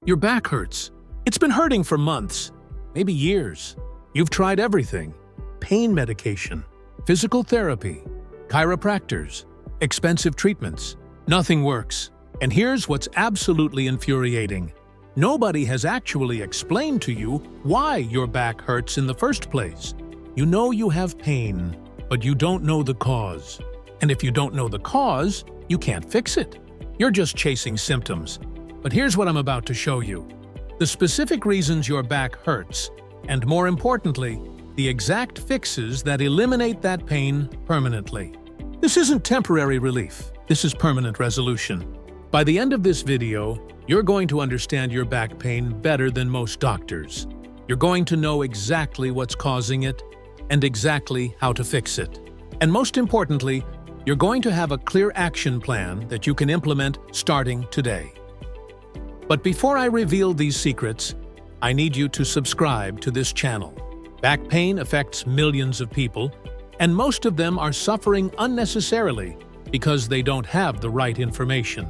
Your back hurts. It's been hurting for months, maybe years. You've tried everything: pain medication, physical therapy, chiropractors, expensive treatments. Nothing works. And here's what's absolutely infuriating. Nobody has actually explained to you why your back hurts in the first place. You know you have pain, but you don't know the cause. And if you don't know the cause, you can't fix it. You're just chasing symptoms. But here's what I'm about to show you: the specific reasons your back hurts, and more importantly, the exact fixes that eliminate that pain permanently. This isn't temporary relief. This is permanent resolution. By the end of this video, you're going to understand your back pain better than most doctors. You're going to know exactly what's causing it and exactly how to fix it. And most importantly, you're going to have a clear action plan that you can implement starting today. But before I reveal these secrets, I need you to subscribe to this channel. Back pain affects millions of people, and most of them are suffering unnecessarily because they don't have the right information.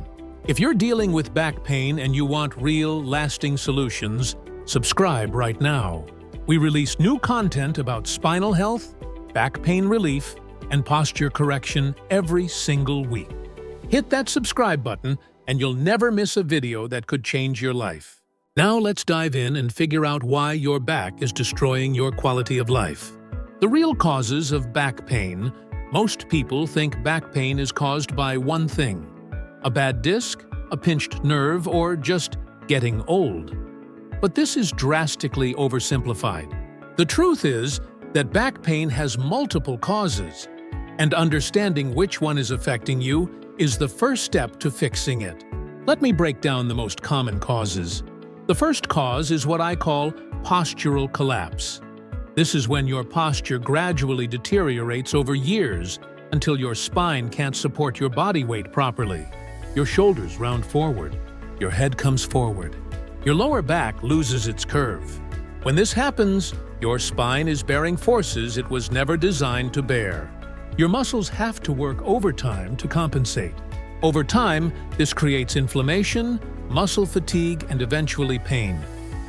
If you're dealing with back pain and you want real, lasting solutions, subscribe right now. We release new content about spinal health, back pain relief, and posture correction every single week. Hit that subscribe button and you'll never miss a video that could change your life. Now let's dive in and figure out why your back is destroying your quality of life. The real causes of back pain. Most people think back pain is caused by one thing: a bad disc, a pinched nerve, or just getting old. But this is drastically oversimplified. The truth is that back pain has multiple causes, and understanding which one is affecting you is the first step to fixing it. Let me break down the most common causes. The first cause is what I call postural collapse. This is when your posture gradually deteriorates over years until your spine can't support your body weight properly. Your shoulders round forward, your head comes forward, your lower back loses its curve. When this happens, your spine is bearing forces it was never designed to bear. Your muscles have to work overtime to compensate. Over time, this creates inflammation, muscle fatigue, and eventually pain.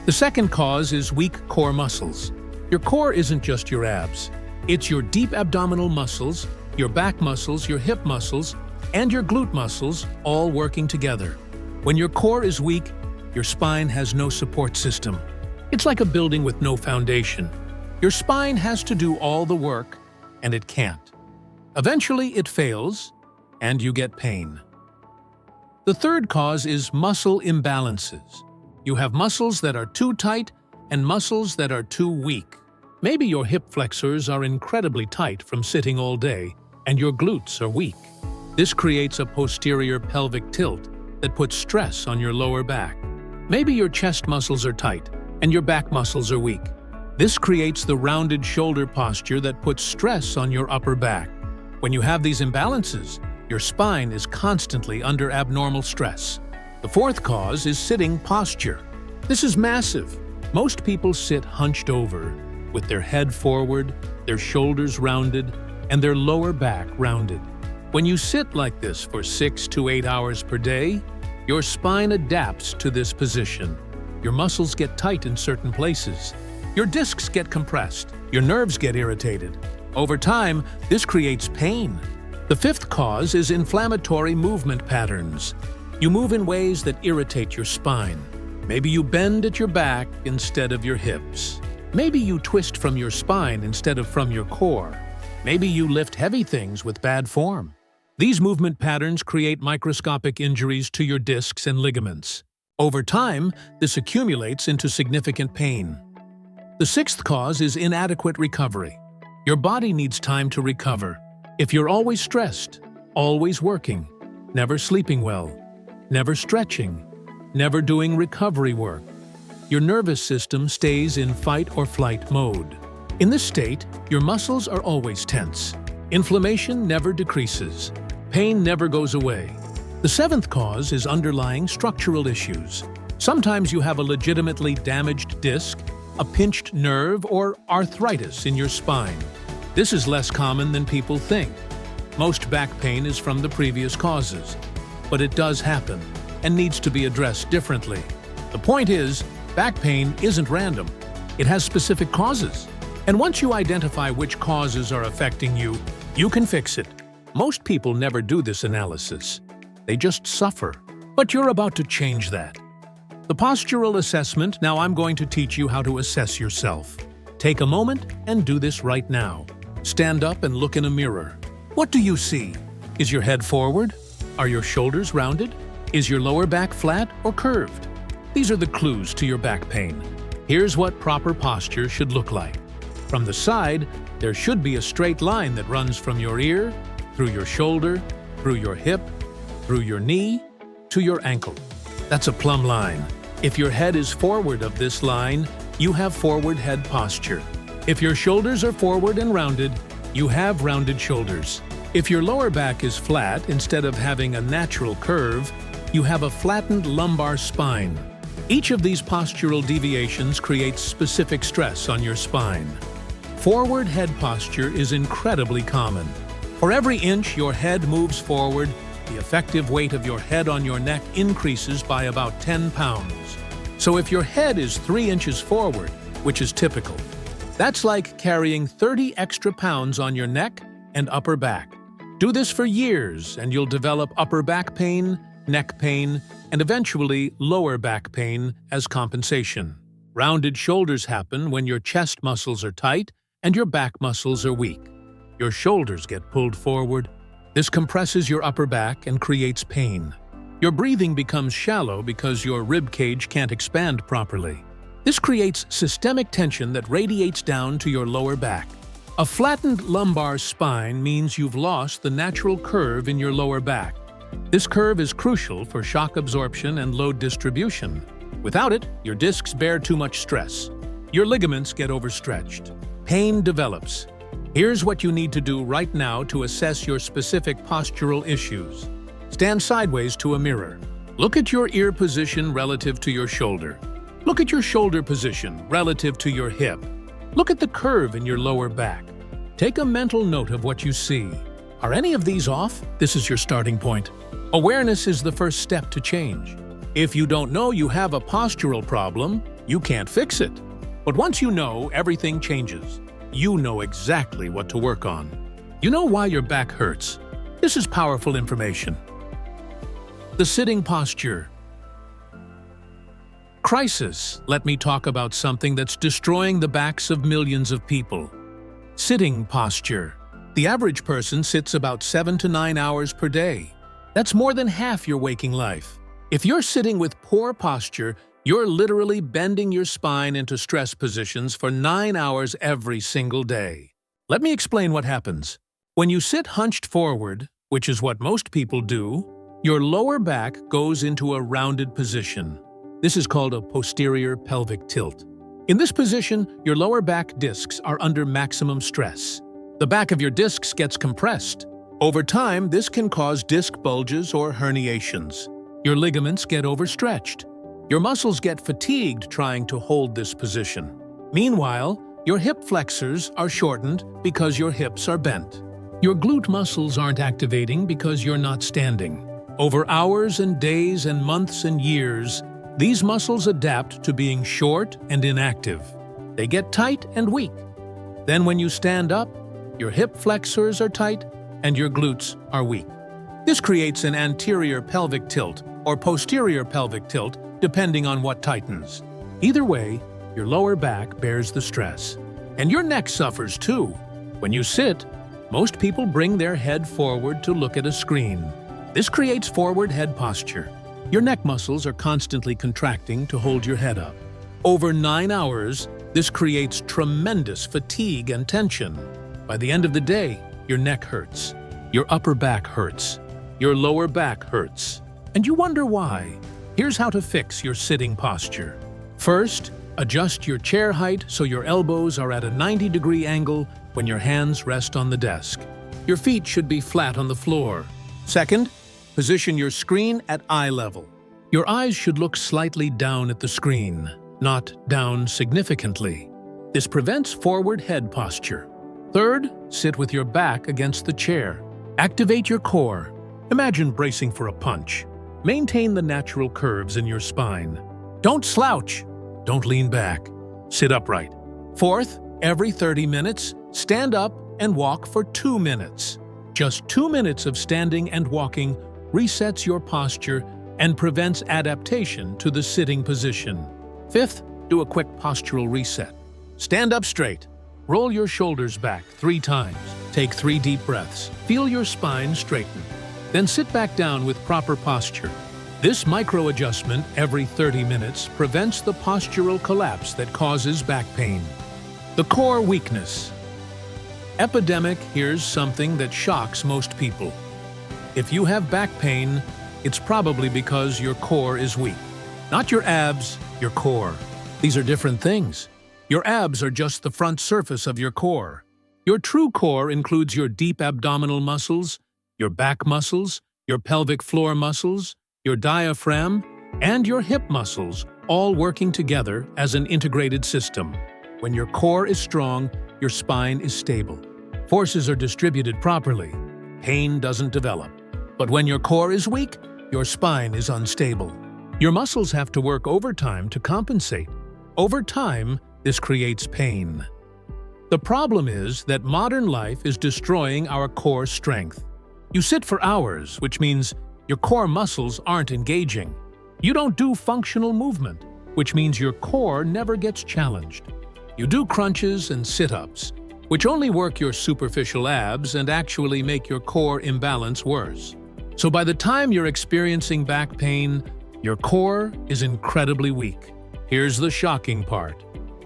The second cause is weak core muscles. Your core isn't just your abs. It's your deep abdominal muscles, your back muscles, your hip muscles, and your glute muscles all working together. When your core is weak, your spine has no support system. It's like a building with no foundation. Your spine has to do all the work, and it can't. Eventually, it fails, and you get pain. The third cause is muscle imbalances. You have muscles that are too tight and muscles that are too weak. Maybe your hip flexors are incredibly tight from sitting all day, and your glutes are weak. This creates a posterior pelvic tilt that puts stress on your lower back. Maybe your chest muscles are tight, and your back muscles are weak. This creates the rounded shoulder posture that puts stress on your upper back. When you have these imbalances, your spine is constantly under abnormal stress. The fourth cause is sitting posture. This is massive. Most people sit hunched over, with their head forward, their shoulders rounded, and their lower back rounded. When you sit like this for 6 to 8 hours per day, your spine adapts to this position. Your muscles get tight in certain places. Your discs get compressed. Your nerves get irritated. Over time, this creates pain. The fifth cause is inflammatory movement patterns. You move in ways that irritate your spine. Maybe you bend at your back instead of your hips. Maybe you twist from your spine instead of from your core. Maybe you lift heavy things with bad form. These movement patterns create microscopic injuries to your discs and ligaments. Over time, this accumulates into significant pain. The sixth cause is inadequate recovery. Your body needs time to recover. If you're always stressed, always working, never sleeping well, never stretching, never doing recovery work, your nervous system stays in fight or flight mode. In this state, your muscles are always tense. Inflammation never decreases. Pain never goes away. The seventh cause is underlying structural issues. Sometimes you have a legitimately damaged disc, a pinched nerve, or arthritis in your spine. This is less common than people think. Most back pain is from the previous causes, but it does happen and needs to be addressed differently. The point is, back pain isn't random. It has specific causes. And once you identify which causes are affecting you, you can fix it. Most people never do this analysis. They just suffer. But you're about to change that. The postural assessment, now I'm going to teach you how to assess yourself. Take a moment and do this right now. Stand up and look in a mirror. What do you see? Is your head forward? Are your shoulders rounded? Is your lower back flat or curved? These are the clues to your back pain. Here's what proper posture should look like. From the side, there should be a straight line that runs from your ear, through your shoulder, through your hip, through your knee, to your ankle. That's a plumb line. If your head is forward of this line, you have forward head posture. If your shoulders are forward and rounded, you have rounded shoulders. If your lower back is flat instead of having a natural curve, you have a flattened lumbar spine. Each of these postural deviations creates specific stress on your spine. Forward head posture is incredibly common. For every inch your head moves forward, the effective weight of your head on your neck increases by about 10 pounds. So if your head is 3 inches forward, which is typical, that's like carrying 30 extra pounds on your neck and upper back. Do this for years and you'll develop upper back pain, neck pain, and eventually lower back pain as compensation. Rounded shoulders happen when your chest muscles are tight and your back muscles are weak. Your shoulders get pulled forward. This compresses your upper back and creates pain. Your breathing becomes shallow because your rib cage can't expand properly. This creates systemic tension that radiates down to your lower back. A flattened lumbar spine means you've lost the natural curve in your lower back. This curve is crucial for shock absorption and load distribution. Without it, your discs bear too much stress. Your ligaments get overstretched. Pain develops. Here's what you need to do right now to assess your specific postural issues. Stand sideways to a mirror. Look at your ear position relative to your shoulder. Look at your shoulder position relative to your hip. Look at the curve in your lower back. Take a mental note of what you see. Are any of these off? This is your starting point. Awareness is the first step to change. If you don't know you have a postural problem, you can't fix it. But once you know, everything changes. You know exactly what to work on. You know why your back hurts. This is powerful information. The sitting posture. Crisis. Let me talk about something that's destroying the backs of millions of people. Sitting posture. The average person sits about 7 to 9 hours per day. That's more than half your waking life. If you're sitting with poor posture, you're literally bending your spine into stress positions for 9 hours every single day. Let me explain what happens. When you sit hunched forward, which is what most people do, your lower back goes into a rounded position. This is called a posterior pelvic tilt. In this position, your lower back discs are under maximum stress. The back of your discs gets compressed. Over time, this can cause disc bulges or herniations. Your ligaments get overstretched. Your muscles get fatigued trying to hold this position. Meanwhile, your hip flexors are shortened because your hips are bent. Your glute muscles aren't activating because you're not standing. Over hours and days and months and years, these muscles adapt to being short and inactive. They get tight and weak. Then when you stand up, your hip flexors are tight and your glutes are weak. This creates an anterior pelvic tilt or posterior pelvic tilt depending on what tightens. Either way, your lower back bears the stress. And your neck suffers too. When you sit, most people bring their head forward to look at a screen. This creates forward head posture. Your neck muscles are constantly contracting to hold your head up. Over 9 hours, this creates tremendous fatigue and tension. By the end of the day, your neck hurts. Your upper back hurts. Your lower back hurts. And you wonder why. Here's how to fix your sitting posture. First, adjust your chair height so your elbows are at a 90-degree angle when your hands rest on the desk. Your feet should be flat on the floor. Second, position your screen at eye level. Your eyes should look slightly down at the screen, not down significantly. This prevents forward head posture. Third, sit with your back against the chair. Activate your core. Imagine bracing for a punch. Maintain the natural curves in your spine. Don't slouch. Don't lean back. Sit upright. Fourth, every 30 minutes, stand up and walk for 2 minutes. Just 2 minutes of standing and walking resets your posture and prevents adaptation to the sitting position. Fifth, do a quick postural reset. Stand up straight. Roll your shoulders back 3 times. Take 3 deep breaths. Feel your spine straighten. Then sit back down with proper posture. This micro-adjustment every 30 minutes prevents the postural collapse that causes back pain. The core weakness. Epidemic, here's something that shocks most people. If you have back pain, it's probably because your core is weak. Not your abs, your core. These are different things. Your abs are just the front surface of your core. Your true core includes your deep abdominal muscles, your back muscles, your pelvic floor muscles, your diaphragm, and your hip muscles, all working together as an integrated system. When your core is strong, your spine is stable. Forces are distributed properly. Pain doesn't develop. But when your core is weak, your spine is unstable. Your muscles have to work overtime to compensate. Over time, this creates pain. The problem is that modern life is destroying our core strength. You sit for hours, which means your core muscles aren't engaging. You don't do functional movement, which means your core never gets challenged. You do crunches and sit-ups, which only work your superficial abs and actually make your core imbalance worse. So by the time you're experiencing back pain, your core is incredibly weak. Here's the shocking part.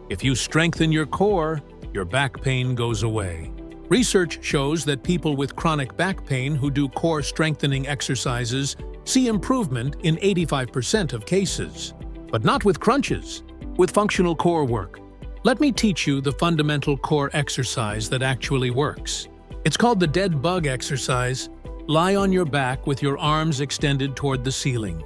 If you strengthen your core, your back pain goes away. Research shows that people with chronic back pain who do core strengthening exercises see improvement in 85% of cases. But not with crunches, with functional core work. Let me teach you the fundamental core exercise that actually works. It's called the dead bug exercise. Lie on your back with your arms extended toward the ceiling.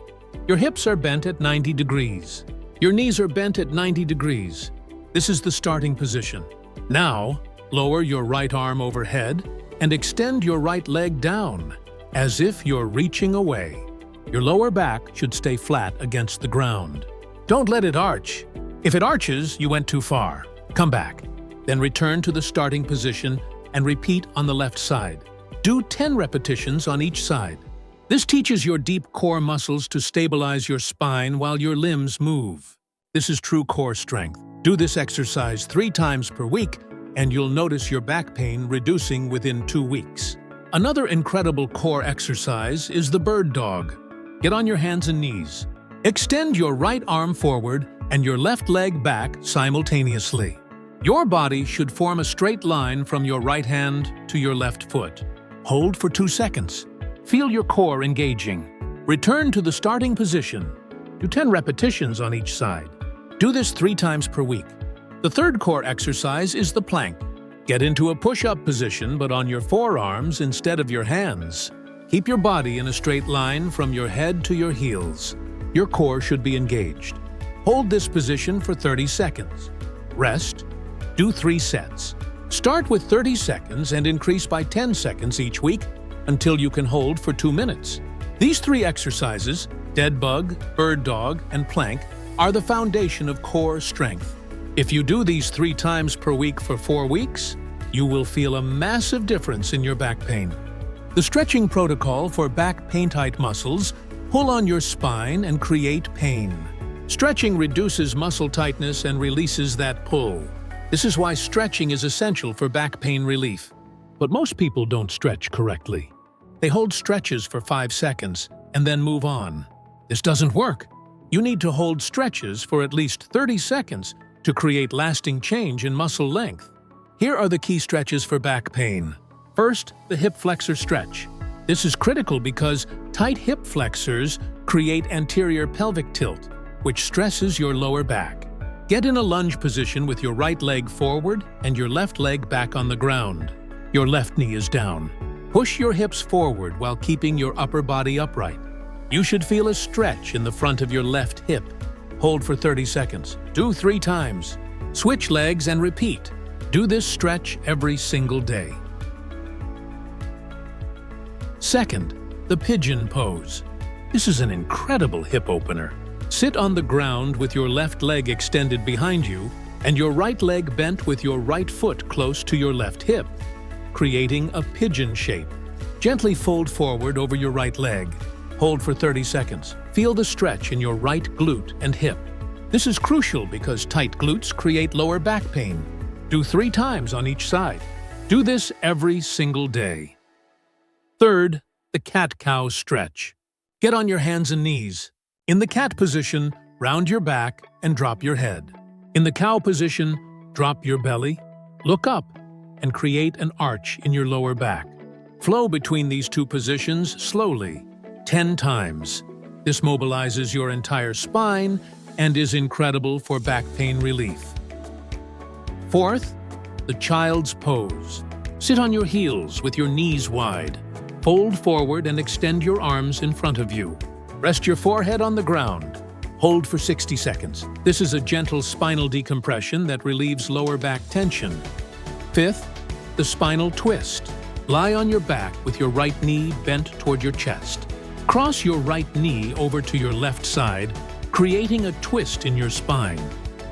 Your hips are bent at 90 degrees. Your knees are bent at 90 degrees. This is the starting position. Now, lower your right arm overhead and extend your right leg down, as if you're reaching away. Your lower back should stay flat against the ground. Don't let it arch. If it arches, you went too far. Come back. Then return to the starting position and repeat on the left side. Do 10 repetitions on each side. This teaches your deep core muscles to stabilize your spine while your limbs move. This is true core strength. Do this exercise 3 times per week, and you'll notice your back pain reducing within 2 weeks. Another incredible core exercise is the bird dog. Get on your hands and knees. Extend your right arm forward and your left leg back simultaneously. Your body should form a straight line from your right hand to your left foot. Hold for 2 seconds. Feel your core engaging. Return to the starting position. Do 10 repetitions on each side. Do this 3 times per week. The third core exercise is the plank. Get into a push-up position but on your forearms instead of your hands. Keep your body in a straight line from your head to your heels. Your core should be engaged. Hold this position for 30 seconds. Rest. Do 3 sets. Start with 30 seconds and increase by 10 seconds each week until you can hold for 2 minutes. These 3 exercises, dead bug, bird dog, and plank, are the foundation of core strength. If you do these 3 times per week for 4 weeks, you will feel a massive difference in your back pain. The stretching protocol for back pain-tight muscles pull on your spine and create pain. Stretching reduces muscle tightness and releases that pull. This is why stretching is essential for back pain relief. But most people don't stretch correctly. They hold stretches for 5 seconds and then move on. This doesn't work. You need to hold stretches for at least 30 seconds to create lasting change in muscle length. Here are the key stretches for back pain. First, the hip flexor stretch. This is critical because tight hip flexors create anterior pelvic tilt, which stresses your lower back. Get in a lunge position with your right leg forward and your left leg back on the ground. Your left knee is down. Push your hips forward while keeping your upper body upright. You should feel a stretch in the front of your left hip. Hold for 30 seconds. Do 3 times. Switch legs and repeat. Do this stretch every single day. Second, the pigeon pose. This is an incredible hip opener. Sit on the ground with your left leg extended behind you and your right leg bent with your right foot close to your left hip, creating a pigeon shape. Gently fold forward over your right leg. Hold for 30 seconds. Feel the stretch in your right glute and hip. This is crucial because tight glutes create lower back pain. Do 3 times on each side. Do this every single day. Third, the cat-cow stretch. Get on your hands and knees. In the cat position, round your back and drop your head. In the cow position, drop your belly, look up, and create an arch in your lower back. Flow between these 2 positions slowly, 10 times. This mobilizes your entire spine and is incredible for back pain relief. Fourth, the child's pose. Sit on your heels with your knees wide. Fold forward and extend your arms in front of you. Rest your forehead on the ground. Hold for 60 seconds. This is a gentle spinal decompression that relieves lower back tension. Fifth, the spinal twist. Lie on your back with your right knee bent toward your chest. Cross your right knee over to your left side, creating a twist in your spine.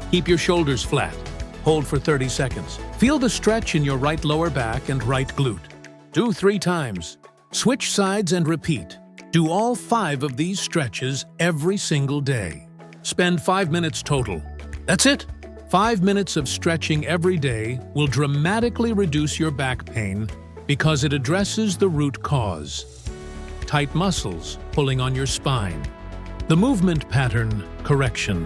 Keep your shoulders flat. Hold for 30 seconds. Feel the stretch in your right lower back and right glute. Do 3 times. Switch sides and repeat. Do all 5 of these stretches every single day. Spend 5 minutes total. That's it. 5 minutes of stretching every day will dramatically reduce your back pain because it addresses the root cause. Tight muscles pulling on your spine. The movement pattern correction.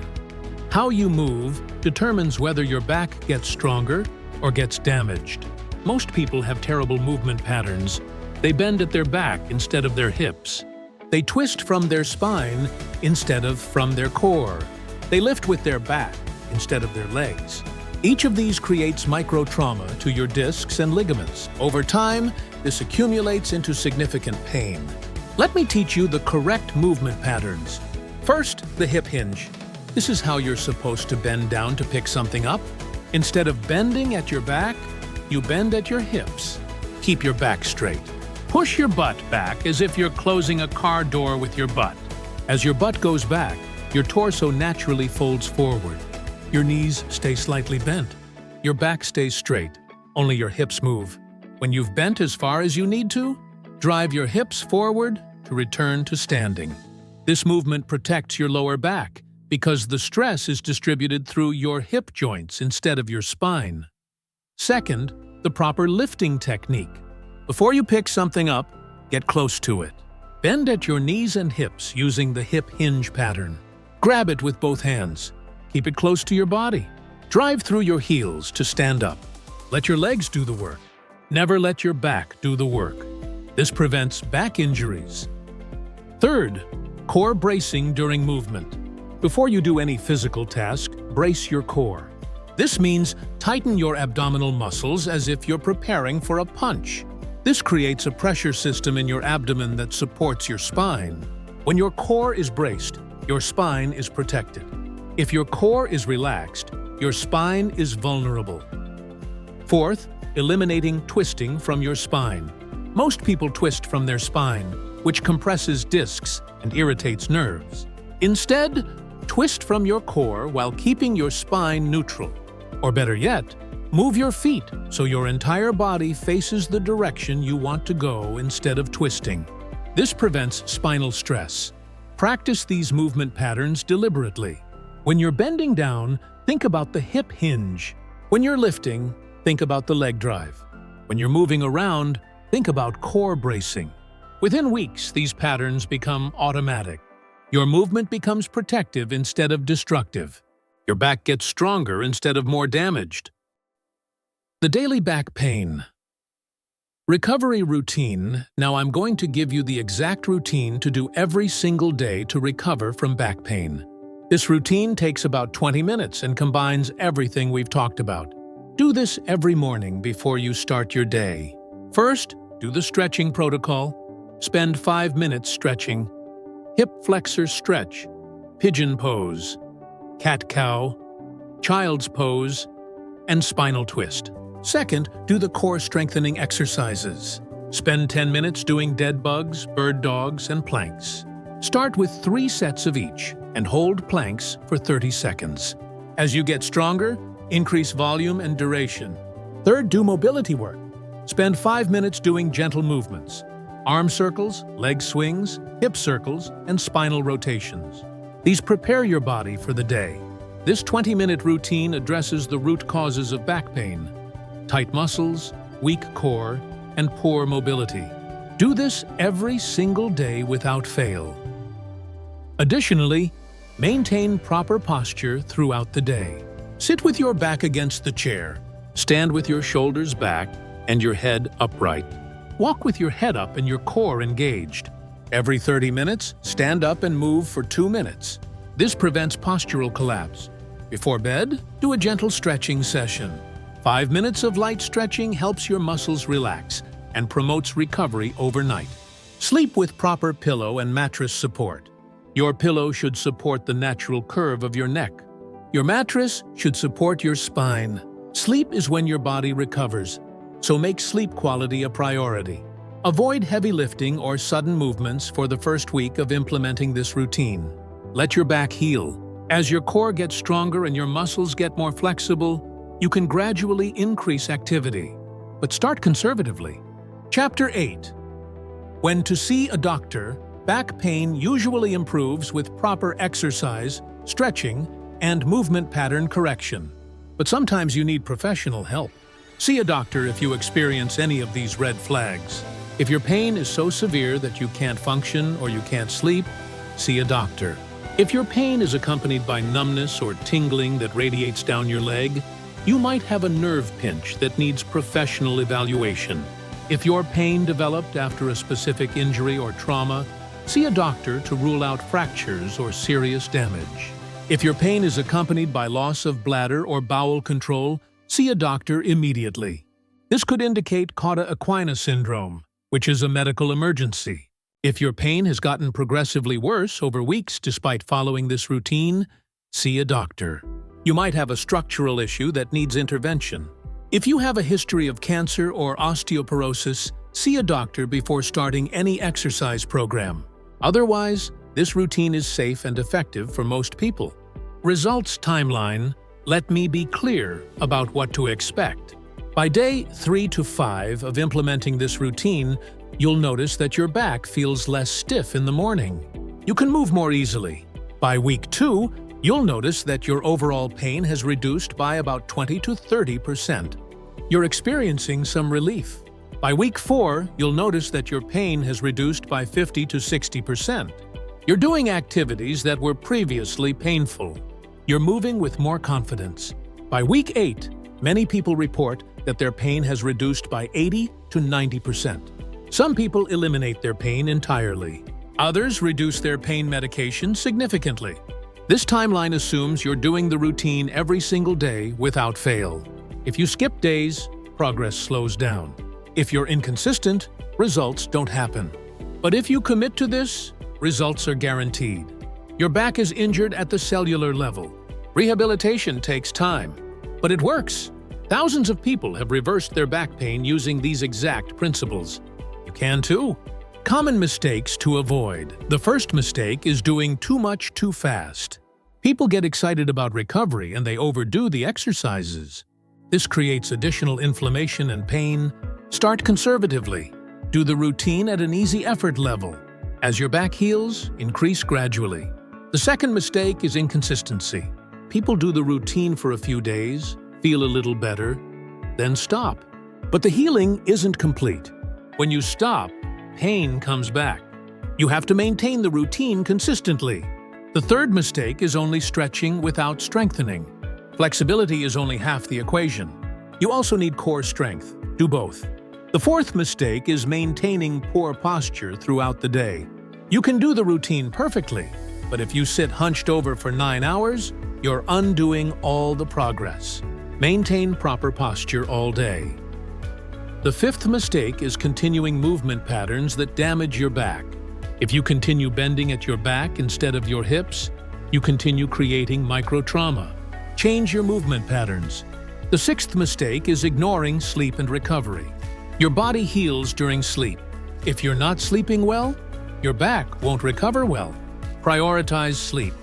How you move determines whether your back gets stronger or gets damaged. Most people have terrible movement patterns. They bend at their back instead of their hips. They twist from their spine instead of from their core. They lift with their back instead of their legs. Each of these creates micro-trauma to your discs and ligaments. Over time, this accumulates into significant pain. Let me teach you the correct movement patterns. First, the hip hinge. This is how you're supposed to bend down to pick something up. Instead of bending at your back, you bend at your hips. Keep your back straight. Push your butt back as if you're closing a car door with your butt. As your butt goes back, your torso naturally folds forward. Your knees stay slightly bent. Your back stays straight. Only your hips move. When you've bent as far as you need to, drive your hips forward to return to standing. This movement protects your lower back because the stress is distributed through your hip joints instead of your spine. Second, the proper lifting technique. Before you pick something up, get close to it. Bend at your knees and hips using the hip hinge pattern. Grab it with both hands. Keep it close to your body. Drive through your heels to stand up. Let your legs do the work. Never let your back do the work. This prevents back injuries. Third, core bracing during movement. Before you do any physical task, brace your core. This means tighten your abdominal muscles as if you're preparing for a punch. This creates a pressure system in your abdomen that supports your spine. When your core is braced, your spine is protected. If your core is relaxed, your spine is vulnerable. Fourth, eliminating twisting from your spine. Most people twist from their spine, which compresses discs and irritates nerves. Instead, twist from your core while keeping your spine neutral. Or better yet, move your feet so your entire body faces the direction you want to go instead of twisting. This prevents spinal stress. Practice these movement patterns deliberately. When you're bending down, think about the hip hinge. When you're lifting, think about the leg drive. When you're moving around, think about core bracing. Within weeks, these patterns become automatic. Your movement becomes protective instead of destructive. Your back gets stronger instead of more damaged. The daily back pain. Recovery routine. Now I'm going to give you the exact routine to do every single day to recover from back pain. This routine takes about 20 minutes and combines everything we've talked about. Do this every morning before you start your day. First, do the stretching protocol. Spend 5 minutes stretching. Hip flexor stretch, pigeon pose, cat-cow, child's pose, and spinal twist. Second, do the core strengthening exercises. Spend 10 minutes doing dead bugs, bird dogs, and planks. Start with 3 sets of each. and hold planks for 30 seconds. As you get stronger, increase volume and duration. Third, do mobility work. Spend 5 minutes doing gentle movements. Arm circles, leg swings, hip circles, and spinal rotations. These prepare your body for the day. This 20-minute routine addresses the root causes of back pain: tight muscles, weak core, and poor mobility. Do this every single day without fail. Additionally, maintain proper posture throughout the day. Sit with your back against the chair. Stand with your shoulders back and your head upright. Walk with your head up and your core engaged. Every 30 minutes, stand up and move for 2 minutes. This prevents postural collapse. Before bed, do a gentle stretching session. 5 minutes of light stretching helps your muscles relax and promotes recovery overnight. Sleep with proper pillow and mattress support. Your pillow should support the natural curve of your neck. Your mattress should support your spine. Sleep is when your body recovers, so make sleep quality a priority. Avoid heavy lifting or sudden movements for the first week of implementing this routine. Let your back heal. As your core gets stronger and your muscles get more flexible, you can gradually increase activity. But start conservatively. Chapter 8. When to see a doctor. Back pain usually improves with proper exercise, stretching, and movement pattern correction. But sometimes you need professional help. See a doctor if you experience any of these red flags. If your pain is so severe that you can't function or you can't sleep, see a doctor. If your pain is accompanied by numbness or tingling that radiates down your leg, you might have a nerve pinch that needs professional evaluation. If your pain developed after a specific injury or trauma, see a doctor to rule out fractures or serious damage. If your pain is accompanied by loss of bladder or bowel control, see a doctor immediately. This could indicate cauda equina syndrome, which is a medical emergency. If your pain has gotten progressively worse over weeks despite following this routine, see a doctor. You might have a structural issue that needs intervention. If you have a history of cancer or osteoporosis, see a doctor before starting any exercise program. Otherwise, this routine is safe and effective for most people. Results timeline. Let me be clear about what to expect. By day 3 to 5 of implementing this routine, you'll notice that your back feels less stiff in the morning. You can move more easily. By week 2, you'll notice that your overall pain has reduced by about 20 to 30%. You're experiencing some relief. By week 4, you'll notice that your pain has reduced by 50 to 60%. You're doing activities that were previously painful. You're moving with more confidence. By week 8, many people report that their pain has reduced by 80 to 90%. Some people eliminate their pain entirely. Others reduce their pain medication significantly. This timeline assumes you're doing the routine every single day without fail. If you skip days, progress slows down. If you're inconsistent, results don't happen. But if you commit to this, results are guaranteed. Your back is injured at the cellular level. Rehabilitation takes time, but it works. Thousands of people have reversed their back pain using these exact principles. You can too. Common mistakes to avoid. The first mistake is doing too much too fast. People get excited about recovery and they overdo the exercises. This creates additional inflammation and pain. Start conservatively. Do the routine at an easy effort level. As your back heals, increase gradually. The second mistake is inconsistency. People do the routine for a few days, feel a little better, then stop. But the healing isn't complete. When you stop, pain comes back. You have to maintain the routine consistently. The third mistake is only stretching without strengthening. Flexibility is only half the equation. You also need core strength. Do both. The fourth mistake is maintaining poor posture throughout the day. You can do the routine perfectly, but if you sit hunched over for 9 hours, you're undoing all the progress. Maintain proper posture all day. The fifth mistake is continuing movement patterns that damage your back. If you continue bending at your back instead of your hips, you continue creating micro-trauma. Change your movement patterns. The sixth mistake is ignoring sleep and recovery. Your body heals during sleep. If you're not sleeping well, your back won't recover well. Prioritize sleep.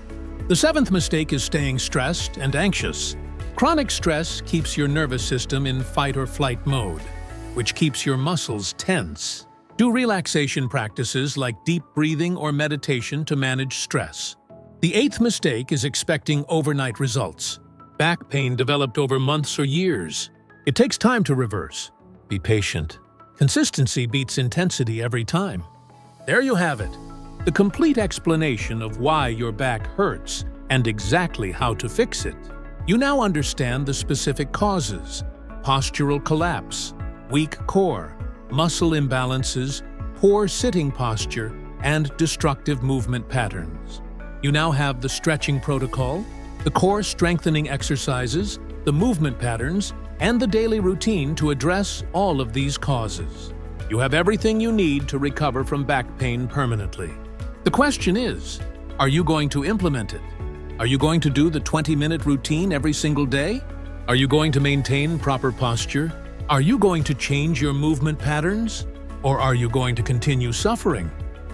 The seventh mistake is staying stressed and anxious. Chronic stress keeps your nervous system in fight or flight mode, which keeps your muscles tense. Do relaxation practices like deep breathing or meditation to manage stress. The eighth mistake is expecting overnight results. Back pain developed over months or years. It takes time to reverse. Be patient. Consistency beats intensity every time. There you have it. The complete explanation of why your back hurts and exactly how to fix it. You now understand the specific causes: postural collapse, weak core, muscle imbalances, poor sitting posture, and destructive movement patterns. You now have the stretching protocol, the core strengthening exercises, the movement patterns, and the daily routine to address all of these causes. You have everything you need to recover from back pain permanently. The question is, are you going to implement it? Are you going to do the 20-minute routine every single day? Are you going to maintain proper posture? Are you going to change your movement patterns? Or are you going to continue suffering?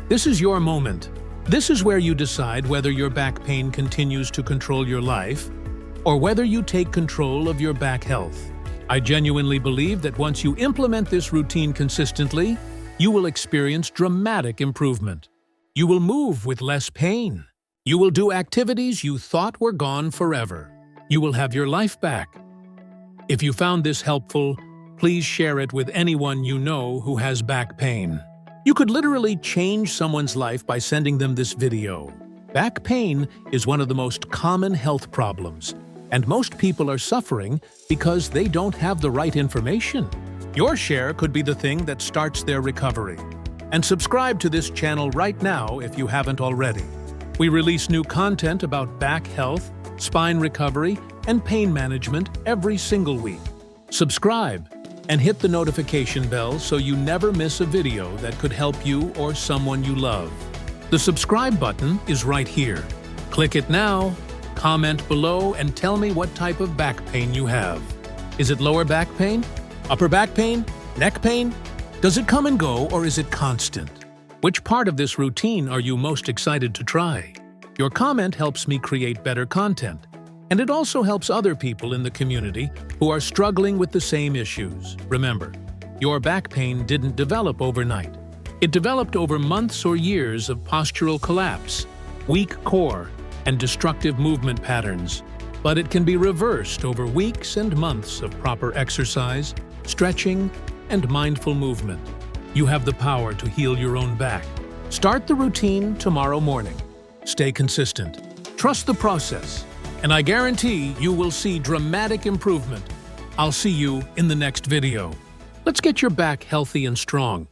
This is your moment. This is where you decide whether your back pain continues to control your life or whether you take control of your back health. I genuinely believe that once you implement this routine consistently, you will experience dramatic improvement. You will move with less pain. You will do activities you thought were gone forever. You will have your life back. If you found this helpful, please share it with anyone you know who has back pain. You could literally change someone's life by sending them this video. Back pain is one of the most common health problems, and most people are suffering because they don't have the right information. Your share could be the thing that starts their recovery. And subscribe to this channel right now if you haven't already. We release new content about back health, spine recovery, and pain management every single week. Subscribe and hit the notification bell so you never miss a video that could help you or someone you love. The subscribe button is right here. Click it now, comment below, and tell me what type of back pain you have. Is it lower back pain? Upper back pain? Neck pain? Does it come and go, or is it constant? Which part of this routine are you most excited to try? Your comment helps me create better content, and it also helps other people in the community who are struggling with the same issues. Remember, your back pain didn't develop overnight. It developed over months or years of postural collapse, weak core, and destructive movement patterns. But it can be reversed over weeks and months of proper exercise, stretching, and mindful movement. You have the power to heal your own back. Start the routine tomorrow morning. Stay consistent. Trust the process, and I guarantee you will see dramatic improvement. I'll see you in the next video. Let's get your back healthy and strong.